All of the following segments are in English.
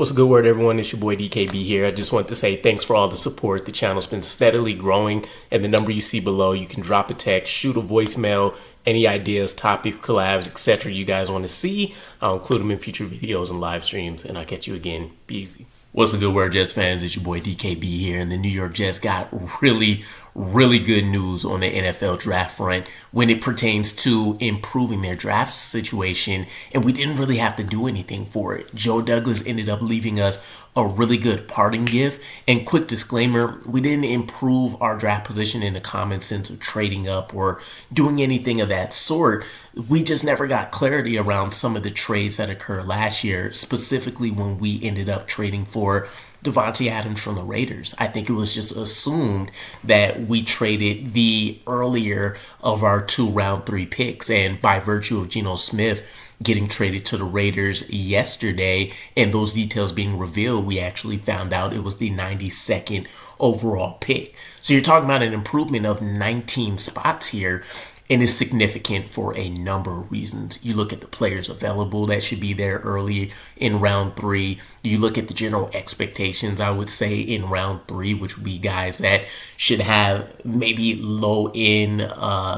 What's a good word, everyone? It's your boy DKB here. I just want to say thanks for all the support. The channel's been steadily growing, and the number you see below, you can drop a text, shoot a voicemail, any ideas, topics, collabs, etc. you guys want to see. I'll include them in future videos and live streams, and I'll catch you again. Be easy. What's a good word, Jets fans? It's your boy DKB here, and the New York Jets got really good news on the NFL draft front when it pertains to improving their draft situation, and we didn't really have to do anything for it. Joe Douglas ended up leaving us a really good parting gift, and quick disclaimer, we didn't improve our draft position in the common sense of trading up or doing anything of that sort. We just never got clarity around some of the trades that occurred last year, specifically when we ended up trading for Devontae Adams from the Raiders. I think it was just assumed that we traded the earlier of our 2 round 3 picks, and by virtue of Geno Smith getting traded to the Raiders yesterday and those details being revealed, we actually found out it was the 92nd overall pick. So you're talking about an improvement of 19 spots here. And it's significant for a number of reasons. You look at the players available that should be there early in round 3. You look at the general expectations, I would say, in round 3, which would be guys that should have maybe low-end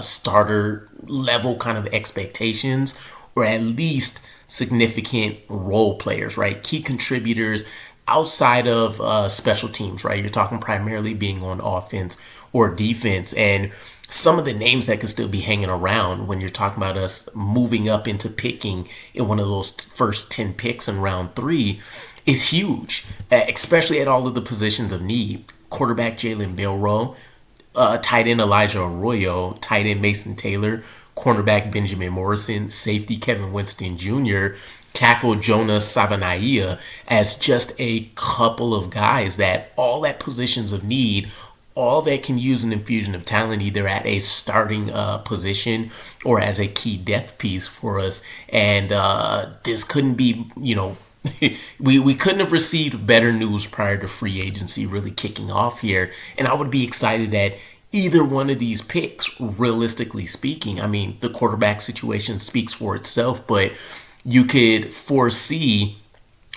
starter level kind of expectations, or at least significant role players, right? Key contributors outside of special teams, right? You're talking primarily being on offense or defense, and some of the names that could still be hanging around when you're talking about us moving up into picking in one of those first 10 picks in round 3 is huge, especially at all of the positions of need. Quarterback Jalen Milroe, tight end Elijah Arroyo, tight end Mason Taylor, cornerback Benjamin Morrison, safety Kevin Winston Jr., tackle Jonah Savanaia, as just a couple of guys that all at positions of need, all that can use an infusion of talent either at a starting position or as a key depth piece for us. And this couldn't be, we couldn't have received better news prior to free agency really kicking off here. And I would be excited at either one of these picks, realistically speaking. I mean, the quarterback situation speaks for itself, but you could foresee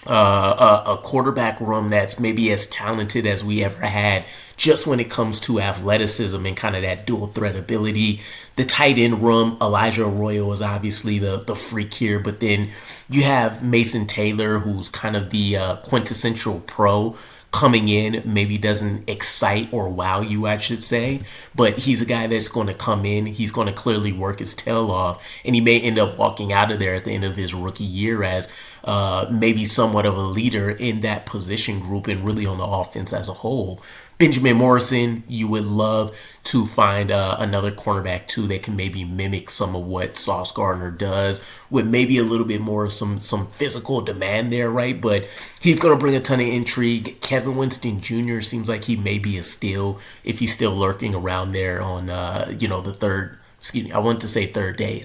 a quarterback room that's maybe as talented as we ever had just when it comes to athleticism and kind of that dual threat ability. The tight end room, Elijah Arroyo is obviously the freak here, but then you have Mason Taylor, who's kind of the quintessential pro, coming in, maybe doesn't excite or wow you, I should say, but he's a guy that's going to come in, he's going to clearly work his tail off, and he may end up walking out of there at the end of his rookie year as maybe somewhat of a leader in that position group and really on the offense as a whole. Benjamin Morrison, you would love to find another cornerback too that can maybe mimic some of what Sauce Gardner does with maybe a little bit more of some physical demand there, right? But he's going to bring a ton of intrigue. Kevin Winston Jr. seems like he may be a steal if he's still lurking around there on, the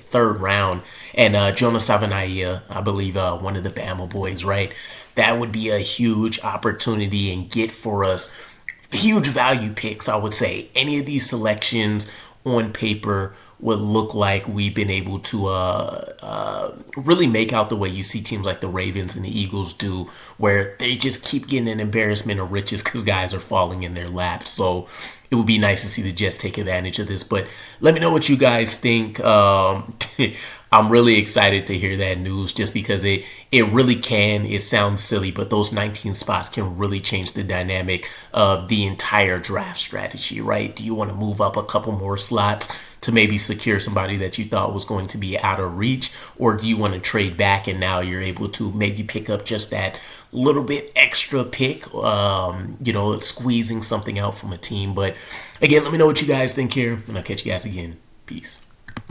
third round. And Jonah Savanaia, I believe one of the Bama boys, right? That would be a huge opportunity and get for us. Huge value picks, I would say. Any of these selections on paper would look like we've been able to really make out the way you see teams like the Ravens and the Eagles do, where they just keep getting an embarrassment of riches because guys are falling in their laps. So it would be nice to see the Jets take advantage of this. But let me know what you guys think. I'm really excited to hear that news just because it really can. It sounds silly, but those 19 spots can really change the dynamic of the entire draft strategy, right? Do you want to move up a couple more slots to maybe secure somebody that you thought was going to be out of reach? Or do you want to trade back and now you're able to maybe pick up just that little bit extra pick, squeezing something out from a team? But again, let me know what you guys think here, and I'll catch you guys again. Peace.